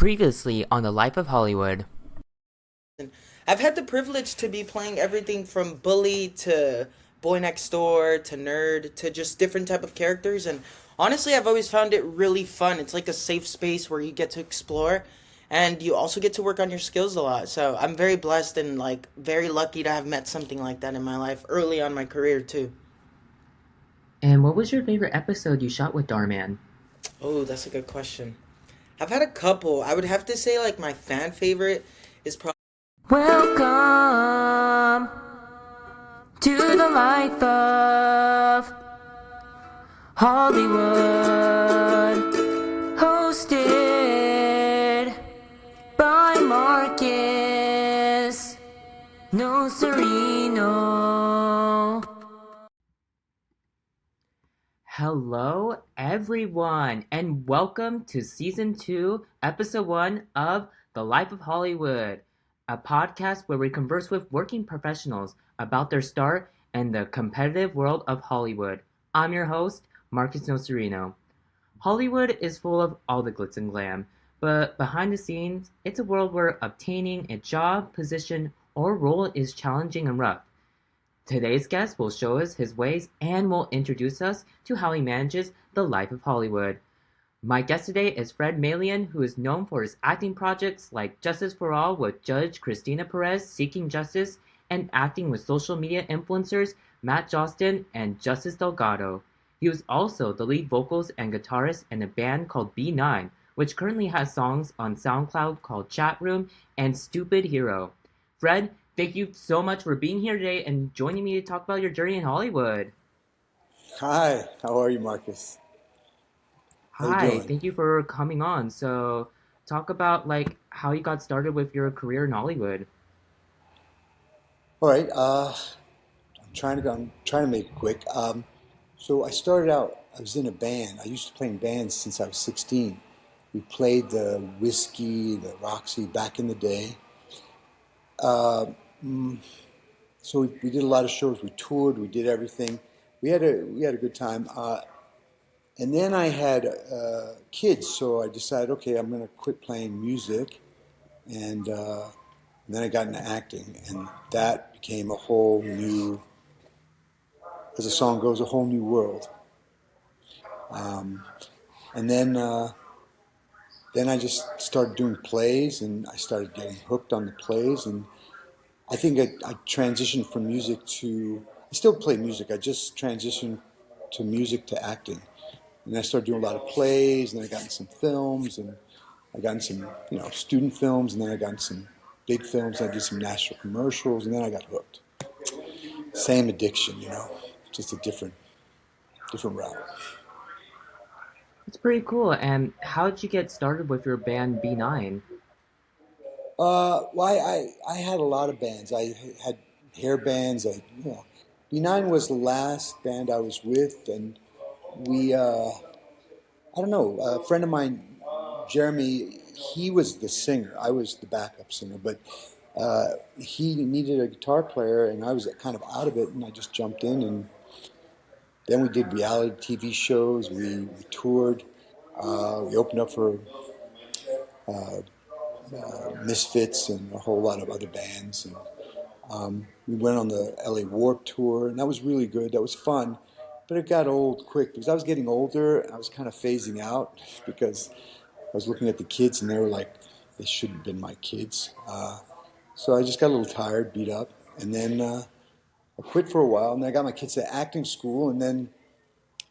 Previously on The Life of Hollywood. I've had the privilege to be playing everything from bully to boy next door to nerd to just different type of characters, and honestly I've always found it really fun. It's like a safe space where you get to explore and you also get to work on your skills a lot. So I'm very blessed and like very lucky to have met something like that in my life early on my career too. And what was your favorite episode you shot with Darman? Oh, that's a good question. I've had a couple. I would have to say like my fan favorite is probably Welcome to the life of Hollywood, hosted by Marcus Nocerino. Hello, everyone, and welcome to Season 2, Episode 1 of The Life of Hollywood, a podcast where we converse with working professionals about their start in the competitive world of Hollywood. I'm your host, Marcus Nocerino. Hollywood is full of all the glitz and glam, but behind the scenes, it's a world where obtaining a job, position, or role is challenging and rough. Today's guest will show us his ways and will introduce us to how he manages the life of Hollywood. My guest today is Fred Mayelian, who is known for his acting projects like Justice for All with Judge Christina Perez Seeking Justice and acting with social media influencers Matt Jostin and Justice Delgado. He was also the lead vocals and guitarist in a band called B9, which currently has songs on SoundCloud called Chat Room and Stupid Hero. Fred, thank you so much for being here today and joining me to talk about your journey in Hollywood. Hi, how are you, Marcus? How you Hi, doing? thank you for coming on. So, talk about like how you got started with your career in Hollywood. All right, I'm trying to make it quick. So I started out. I was in a band. I used to play in bands since I was 16. We played the Whiskey, the Roxy back in the day. Uh, mm, so we did a lot of shows. We toured. We did everything. We had a good time. And then I had kids, so I decided, okay, I'm going to quit playing music and. And then I got into acting, and that became a whole new, as the song goes, a whole new world. Um, and then I just started doing plays, and I started getting hooked on the plays. And I think I transitioned from music to, I still play music. I just transitioned to music to acting. And I started doing a lot of plays, and then I got in some films, and I got in some, student films, and then I got in some big films. I did some national commercials, and then I got hooked. Same addiction, just a different route. It's pretty cool. And how did you get started with your band B9? Well, I had a lot of bands. I had hair bands. B9 was the last band I was with, and we, I don't know, a friend of mine, Jeremy, he was the singer. I was the backup singer, but he needed a guitar player, and I was kind of out of it, and I just jumped in, and then we did reality TV shows. We toured. We opened up for uh, Misfits and a whole lot of other bands. And we went on the LA Warp Tour, and that was really good. That was fun, but it got old quick because I was getting older. And I was kind of phasing out because I was looking at the kids, and they were like, they shouldn't have been my kids. So I just got a little tired, beat up, and then I quit for a while. And then I got my kids to acting school, and then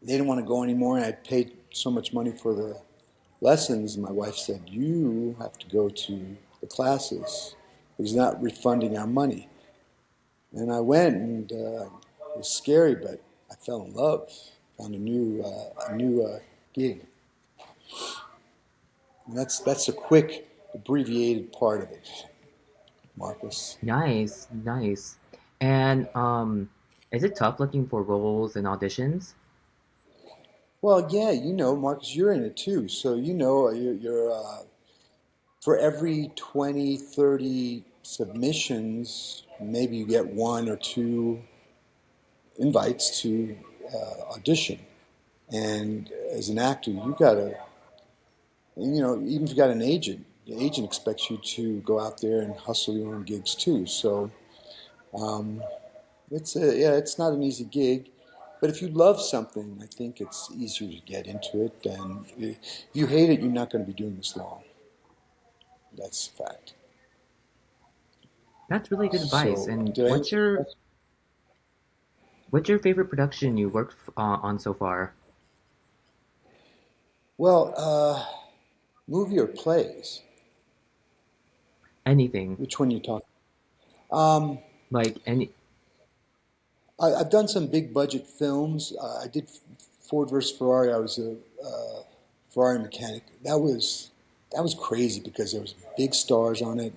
they didn't want to go anymore, and I paid so much money for the lessons. My wife said, "You have to go to the classes. He's not refunding our money." And I went, and it was scary, but I fell in love. Found a new gig, and that's a quick, abbreviated part of it, Marcus. Nice, nice. And is it tough looking for roles and auditions? Well, yeah, Marcus, you're in it too, so you're for every 20, 30 submissions, maybe you get one or two invites to audition. And as an actor, you gotta, even if you got an agent, the agent expects you to go out there and hustle your own gigs too. So um, it's not an easy gig, but if you love something, I think it's easier to get into it. And if you hate it, you're not going to be doing this long. That's a fact. That's really good advice. So And did I answer your question? what's your favorite production you worked on so far? Well, movie or plays? Anything. Which one you talking? Um, Like any I've done some big budget films. I did Ford versus Ferrari. I was a Ferrari mechanic. That was crazy because there was big stars on it,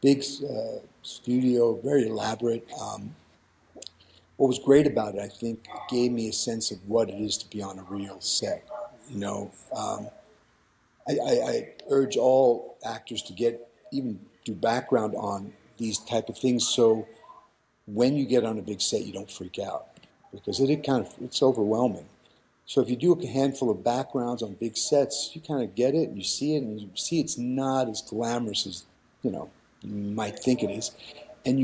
big studio, very elaborate. What was great about it, I think, it gave me a sense of what it is to be on a real set. You know, I urge all actors to get even do background on these type of things, so when you get on a big set, you don't freak out because it kind of it's overwhelming. So if you do a handful of backgrounds on big sets, you kind of get it and you see it and you see it's not as glamorous as you know you might think it is, and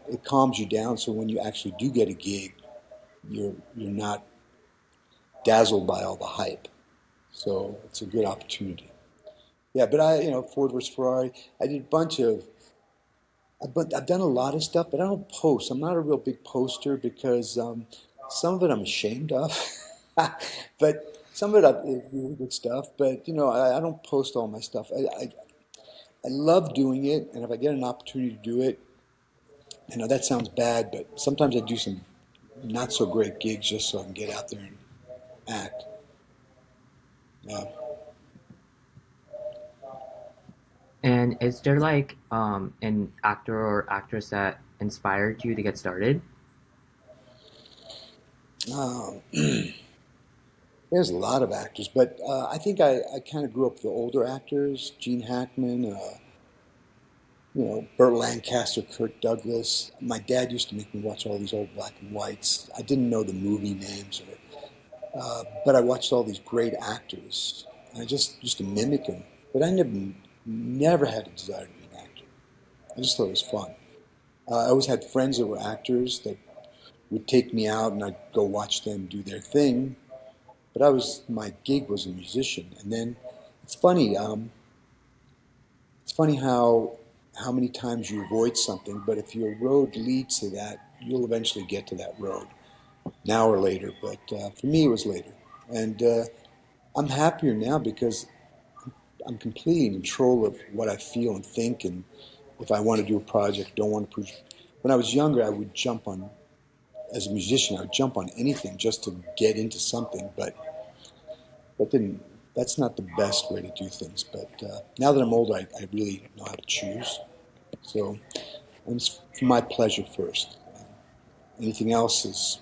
it calms you down. So when you actually do get a gig, you're not dazzled by all the hype. So it's a good opportunity. Yeah, but Ford versus Ferrari. I did a bunch of but I've done a lot of stuff, but I don't post. I'm not a real big poster because some of it I'm ashamed of, but some of it is really good stuff. But I don't post all my stuff. I love doing it, and if I get an opportunity to do it, that sounds bad, but sometimes I do some not so great gigs just so I can get out there and act. Yeah. and is there like an actor or actress that inspired you to get started? Um, there's a lot of actors, but I think I kind of grew up with the older actors, Gene Hackman, Burt Lancaster, Kirk Douglas. My dad used to make me watch all these old black and whites. I didn't know the movie names, but I watched all these great actors. And I just used to mimic them. But I never had a desire to be an actor. I just thought it was fun. I always had friends that were actors that would take me out and I'd go watch them do their thing. But my gig was a musician. And then it's funny. It's funny how many times you avoid something, but if your road leads to that, you'll eventually get to that road, now or later. But for me, it was later, and I'm happier now because I'm completely in control of what I feel and think, and if I want to do a project, don't want to push. When I was younger, I would jump on as a musician. I would jump on anything just to get into something, but that didn't. That's not the best way to do things. But now that I'm older, I really know how to choose. So it's for my pleasure first. Anything else is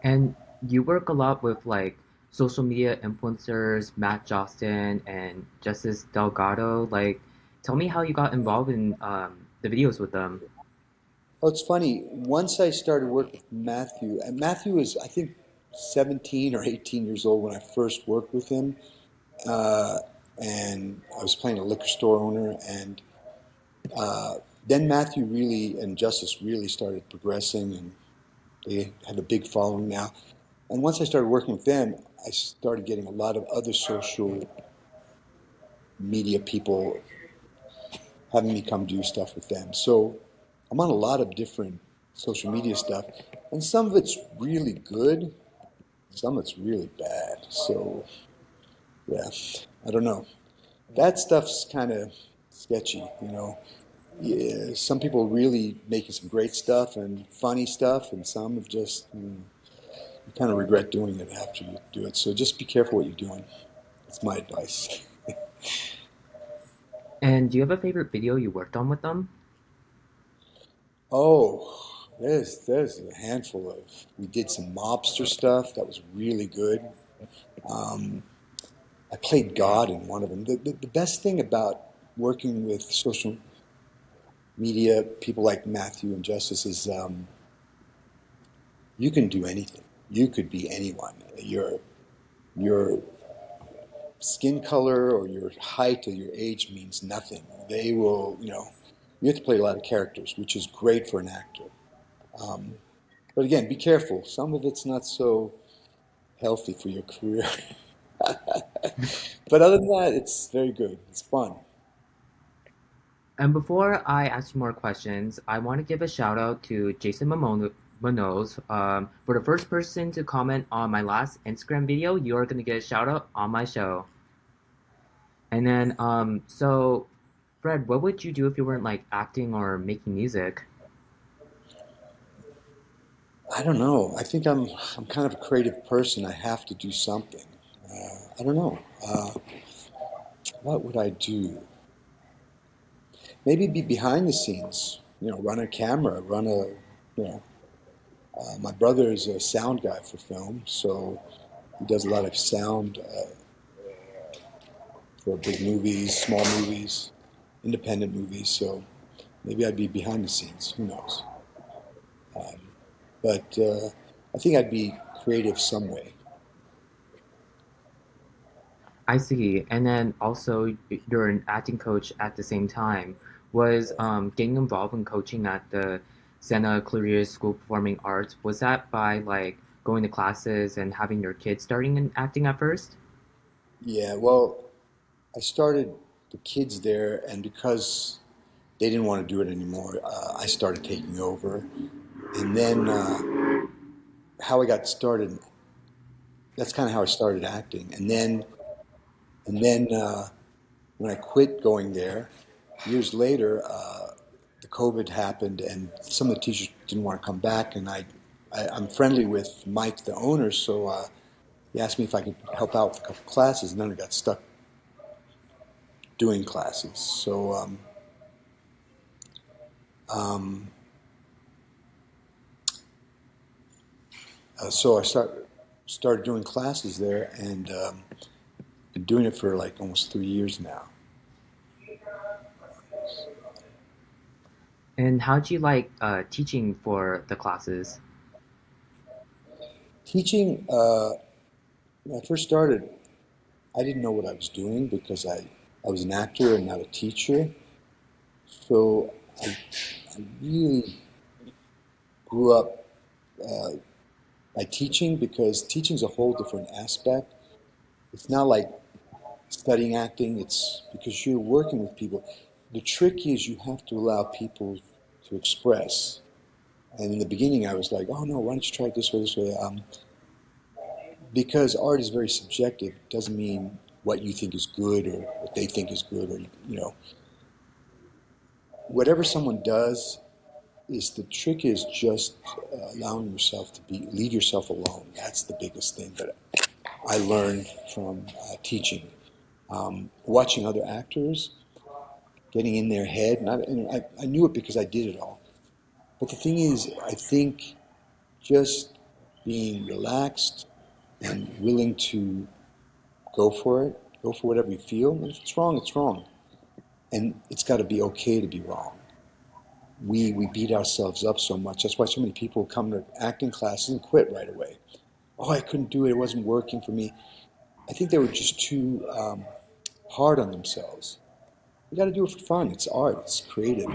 And you work a lot with like social media influencers, Matt Jostin and Justice Delgado. Like, tell me how you got involved in the videos with them. Oh, it's funny. Once I started working with Matthew, and Matthew was, I think, 17 or 18 years old when I first worked with him. Uh, and I was playing a liquor store owner. And uh, then Matthew really and Justice really started progressing, and they have a big following now. And once I started working with them, I started getting a lot of other social media people having me come do stuff with them. So I'm on a lot of different social media stuff, and some of it's really good, some of it's really bad. So yeah, I don't know. That stuff's kind of sketchy. Yeah, some people really making some great stuff and funny stuff, and some have just you kind of regret doing it after you do it. So just be careful what you're doing. That's my advice. And do you have a favorite video you worked on with them? Oh, there's a handful of. We did some mobster stuff that was really good. Um, I played God in one of them. The best thing about working with social media people like Matthew and Justice is you can do anything. You could be anyone. You're skin color or your height or your age means nothing. They will, you have to play a lot of characters, which is great for an actor. Um, but again, be careful. Some of it's not so healthy for your career. But other than that, it's very good. It's fun. And before I ask you more questions, I want to give a shout out to Jason Manoz. For the first person to comment on my last Instagram video, you're going to get a shout out on my show. And then, so Fred, what would you do if you weren't like acting or making music? I don't know. I think I'm kind of a creative person. I have to do something. I don't know. What would I do? Maybe be behind the scenes. Run a camera, you know. My brother is a sound guy for film, so he does a lot of sound for big movies, small movies, independent movies. So maybe I'd be behind the scenes. Who knows? Um, but I think I'd be creative some way. I see. And then also, you're an acting coach at the same time. Was getting involved in coaching at the Santa Clarita School of Performing Arts, was that by like going to classes and having your kids starting in acting at first? Yeah, well, I started the kids there, and because they didn't want to do it anymore, I started taking over. And then how I got started, that's kind of how I started acting. And then when I quit going there, years later, the COVID happened, and some of the teachers didn't want to come back. And I'm friendly with Mike, the owner, so he asked me if I could help out with a couple classes, and then I got stuck doing classes. Um, so started doing classes there, and been doing it for like almost 3 years now. And how'd you like teaching for the classes? Teaching, when I first started, I didn't know what I was doing because I was an actor and not a teacher. So I really grew up uh, by teaching because teaching's a whole different aspect. It's not like studying acting, it's because you're working with people. The trick is you have to allow people to express. And in the beginning, I was like, oh no, why don't you try it this way, this way? Because art is very subjective. It doesn't mean what you think is good or what they think is good, or whatever someone does is the trick is just allowing yourself to leave yourself alone. That's the biggest thing that I learned from teaching. Watching other actors, getting in their head, and I knew it because I did it all. But the thing is, I think just being relaxed and willing to go for it, go for whatever you feel. And if it's wrong, it's wrong. And it's got to be okay to be wrong. We beat ourselves up so much. That's why so many people come to acting classes and quit right away. Oh, I couldn't do it. It wasn't working for me. I think they were just too hard on themselves. You got to do it for fun. It's art. It's creative.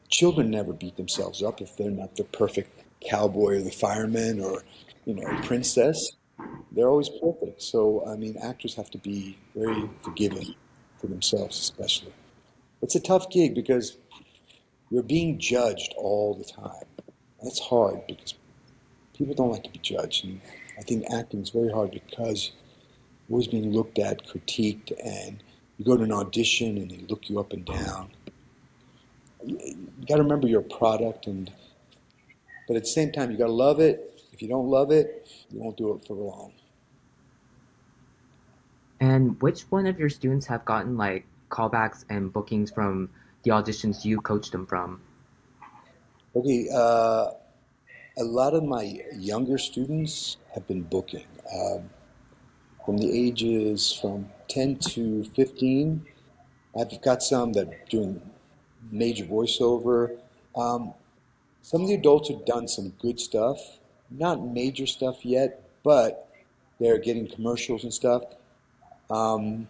Children never beat themselves up if they're not the perfect cowboy or the fireman or princess. They're always perfect. So I mean, actors have to be very forgiving for themselves, especially. It's a tough gig because you're being judged all the time. That's hard because people don't like to be judged, and I think acting is very hard because you're always being looked at, critiqued, and you go to an audition and they look you up and down. You got to remember you're a product, but at the same time, you got to love it. If you don't love it, you won't do it for long. And which one of your students have gotten like callbacks and bookings from the auditions you coached them from? Okay, a lot of my younger students have been booking from the ages from 10 to 15. I've got some that are doing major voiceover. Um, some of the adults have done some good stuff, not major stuff yet, but they're getting commercials and stuff. Um,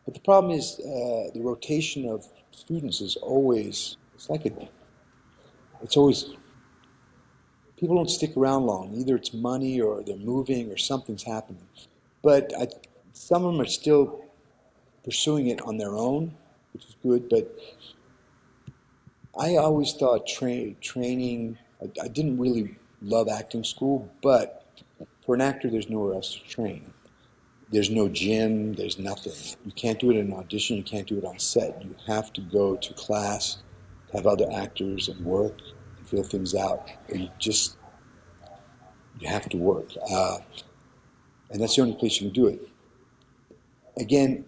but the problem is the rotation of students is always, it's always, people don't stick around long. Either it's money or they're moving or something's happening. But some of them are still pursuing it on their own, which is good. But I always thought training, I didn't really love acting school, but for an actor, there's nowhere else to train. There's no gym, there's nothing. You can't do it in an audition, you can't do it on set. You have to go to class, have other actors and work and feel things out, or you have to work. And that's the only place you can do it. Again,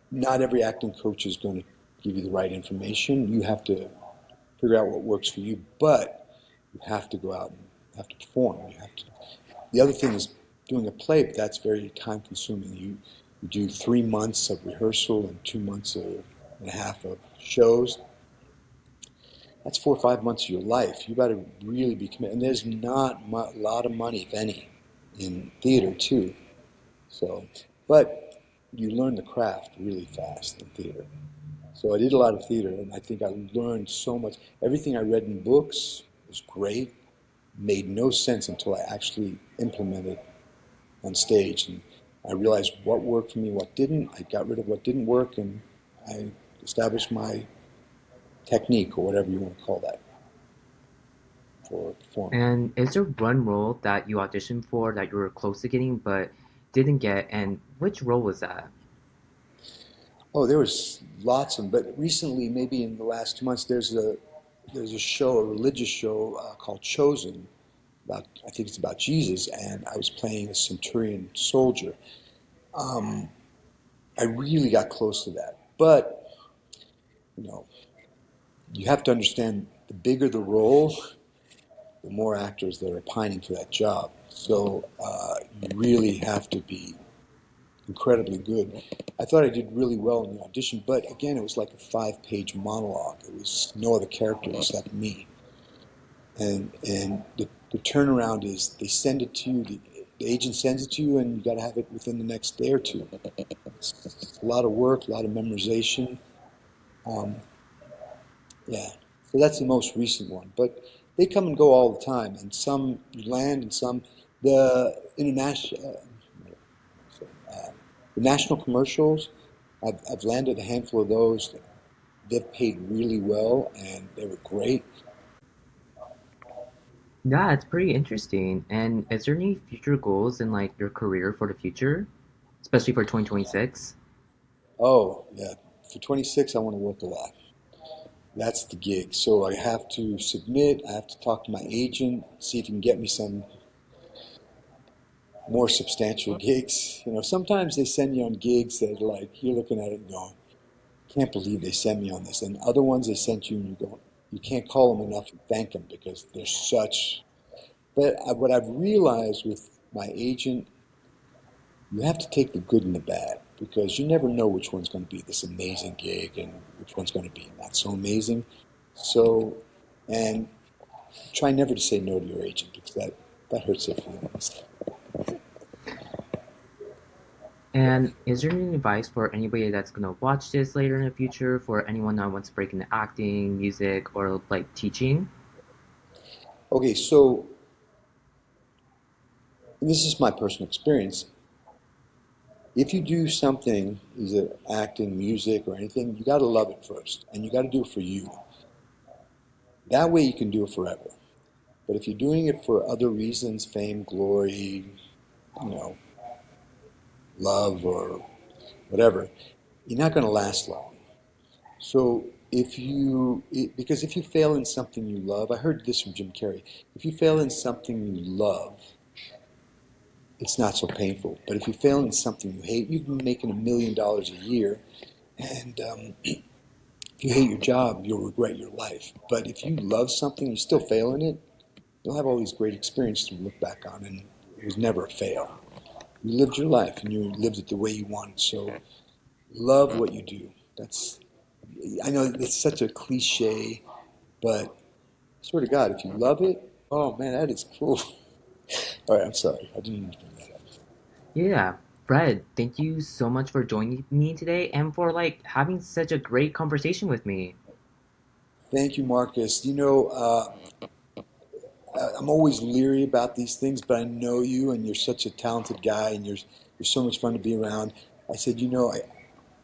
not every acting coach is going to give you the right information. You have to figure out what works for you, but you have to go out and have to perform. You have to. The other thing is doing a play, but that's very time consuming. You do 3 months of rehearsal and 2 months and a half of shows. That's 4 or 5 months of your life. You got to really be committed. And there's not a lot of money, if any, in theater too. So, but you learn the craft really fast in theater. So I did a lot of theater, and I think I learned so much. Everything I read in books was great, made no sense until I actually implemented on stage. And I realized what worked for me, what didn't. I got rid of what didn't work, and I established my technique, or whatever you want to call that, for performing. And is there one role that you auditioned for that you were close to getting but didn't get? And which role was that? Oh, there was lots of them, but recently, maybe in the last 2 months, there's a show, a religious show called Chosen. About, I think it's about Jesus, and I was playing a centurion soldier. Um, I really got close to that, but you know, you have to understand the bigger the role, the more actors that are pining for that job. So you really have to be incredibly good. I thought I did really well in the audition, but again, it was like a 5-page monologue. It was no other character except me. And the turnaround is they send it to you, the agent sends it to you, and you got to have it within the next day or two. It's a lot of work, a lot of memorization. Um, yeah, so that's the most recent one. But they come and go all the time, and some you land, and some the international, the national commercials. I've landed a handful of those. They've paid really well, and they were great. Yeah, it's pretty interesting. And is there any future goals in like your career for the future, especially for 2026? Oh, yeah. For 26, I want to work a lot. That's the gig. So I have to submit. I have to talk to my agent, see if he can get me some more substantial gigs. Sometimes they send you on gigs that like you're looking at it and going, can't believe they sent me on this. And other ones they sent you and you go, you can't call them enough and thank them because they're such. But what I've realized with my agent, you have to take the good and the bad because you never know which one's going to be this amazing gig and which one's going to be not so amazing. So, and try never to say no to your agent because that hurts their feelings. And is there any advice for anybody that's gonna watch this later in the future for anyone that wants to break into acting, music, or like teaching? Okay, so this is my personal experience. If you do something, either acting, music, or anything, you got to love it first, and you got to do it for you. That way, you can do it forever. But if you're doing it for other reasons, fame, glory, you know, love, or whatever, you're not going to last long. So because if you fail in something you love, I heard this from Jim Carrey. If you fail in something you love, it's not so painful. But if you fail in something you hate, you can be making $1 million a year, and if you hate your job, you'll regret your life. But if you love something, you still fail in it, you'll have all these great experiences to look back on, and it was never a fail. You lived your life, and you lived it the way you wanted. So love what you do. I know it's such a cliche, but I swear to God, if you love it, oh man, that is cool. All right, I'm sorry. I didn't mean to bring that up. Yeah. Fred, thank you so much for joining me today and for having such a great conversation with me. Thank you, Marcus. I'm always leery about these things, but I know you, and you're such a talented guy, and you're so much fun to be around. I said,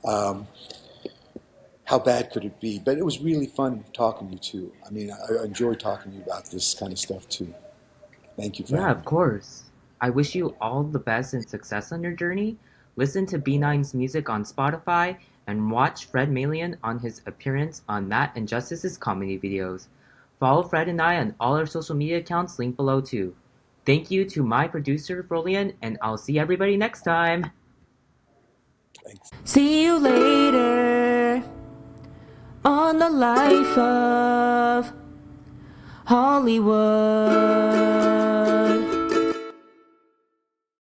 how bad could it be? But it was really fun talking to you too. I mean, I enjoy talking to you about this kind of stuff too. Thank you for Yeah, having of me. course. I wish you all the best and success on your journey. Listen to B9's music on Spotify and watch Fred Mayelian on his appearance on Matt and Justice's comedy videos. Follow Fred and I on all our social media accounts linked below too. Thank you to my producer, Frolian, and I'll see everybody next time. Thanks. See you later on the life of Hollywood.